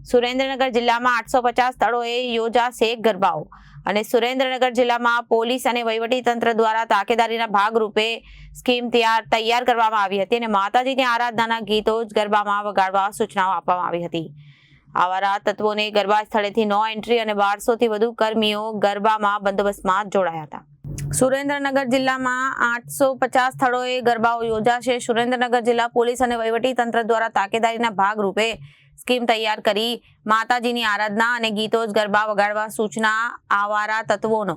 સુરેન્દ્રનગર જિલ્લામાં 850 સ્થળોએ યોજાશે ગરબાઓ અને સુરેન્દ્રનગર જિલ્લામાં પોલીસ અને વહીવટીતંત્ર દ્વારા તાકેદારીના ભાગરૂપે સ્કીમ તૈયાર કરવામાં આવી હતી અને માતાજીની આરાધનાના ગીતો જ ગરબામાં વગાડવા સૂચનાઓ આપવામાં આવી હતી। આવારા તત્વોને ગરબા સ્થળેથી નો એન્ટ્રી અને 1200થી વધુ કર્મીઓ ગરબામાં બંદોબસ્તમાં જોડાયા હતા। સુરેન્દ્રનગર જિલ્લામાં 850 સ્થળોએ ગરબાઓ યોજાશે। સુરેન્દ્રનગર જિલ્લા પોલીસ અને વહીવટીતંત્ર દ્વારા તાકેદારીના ભાગરૂપે સ્કીમ તૈયાર કરી માતાજીની આરાધના અને ગીતો જ ગરબા વગાડવા સૂચના। આવારા તત્વોનો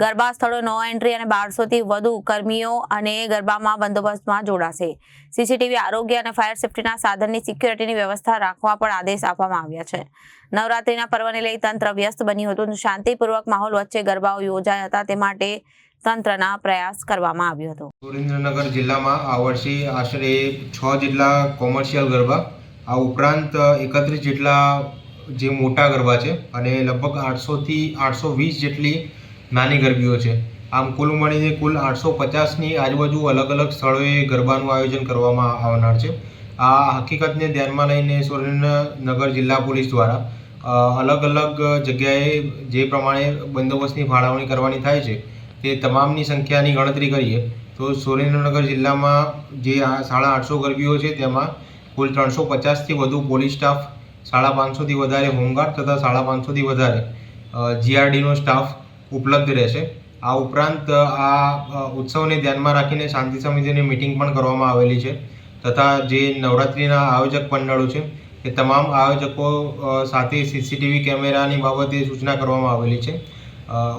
ગરબા સ્થળો નો એન્ટ્રી અને 1200થી વધુ કર્મીઓ અને ગરબામાં બંદોબસ્તમાં જોડાશે। સીસીટીવી, આરોગ્ય અને ફાયર સેફટીના સાધનની સિક્યોરિટીની વ્યવસ્થા રાખવા પણ આદેશ આપવામાં આવ્યા છે। નવરાત્રીના પર્વને લઈ તંત્ર વ્યસ્ત બન્યું હતું। શાંતિપૂર્વક માહોલ વચ્ચે ગરબાઓ યોજાયા હતા, તે માટે તંત્રના પ્રયાસ કરવામાં આવ્યો હતો। સુરેન્દ્રનગર જિલ્લામાં આ વર્ષે આશરે 6 જેટલા કોમર્શિયલ ગરબા, આ ઉપરાંત 31 જેટલા જે મોટા ગરબા છે અને લગભગ 800થી 820 જેટલી નાની ગરબીઓ છે। આમ કુલ મળીને કુલ 850ની આજુબાજુ અલગ અલગ સ્થળોએ ગરબાનું આયોજન કરવામાં આવનાર છે। આ હકીકતને ધ્યાનમાં લઈને સુરેન્દ્રનગર જિલ્લા પોલીસ દ્વારા અલગ અલગ જગ્યાએ જે પ્રમાણે બંદોબસ્તની ફાળવણી કરવાની થાય છે તે તમામની સંખ્યાની ગણતરી કરીએ તો સુરેન્દ્રનગર જિલ્લામાં જે 850 ગરબીઓ છે તેમાં કુલ 350થી વધુ પોલીસ સ્ટાફ, 550થી વધારે હોમગાર્ડ તથા 550થી વધારે જીઆરડીનો સ્ટાફ ઉપલબ્ધ રહેશે। આ ઉપરાંત આ ઉત્સવને ધ્યાનમાં રાખીને શાંતિ સમિતિની મિટિંગ પણ કરવામાં આવેલી છે તથા જે નવરાત્રિના આયોજક મંડળો છે એ તમામ આયોજકો સાથે સીસીટીવી કેમેરાની બાબતે સૂચના કરવામાં આવેલી છે।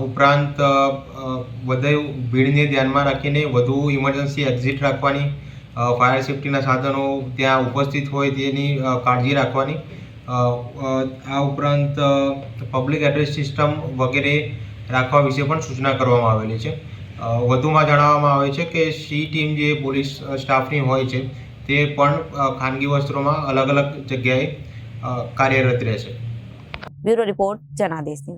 ઉપરાંત વધુ ભીડને ધ્યાનમાં રાખીને વધુ ઇમરજન્સી એક્ઝિટ રાખવાની, ફાયર સેફટીના સાધનો ત્યાં ઉપસ્થિત હોય તેની કાળજી રાખવાની, આ ઉપરાંત પબ્લિક એડ્રેસ સિસ્ટમ વગેરે રાખવા વિશે પણ સૂચના કરવામાં આવેલી છે। વધુમાં જણાવવામાં આવે છે કે સી ટીમ જે પોલીસ સ્ટાફની હોય છે તે પણ ખાનગી વસ્ત્રોમાં અલગ અલગ જગ્યાએ કાર્યરત રહેશે। Bureau report, Janadesh news.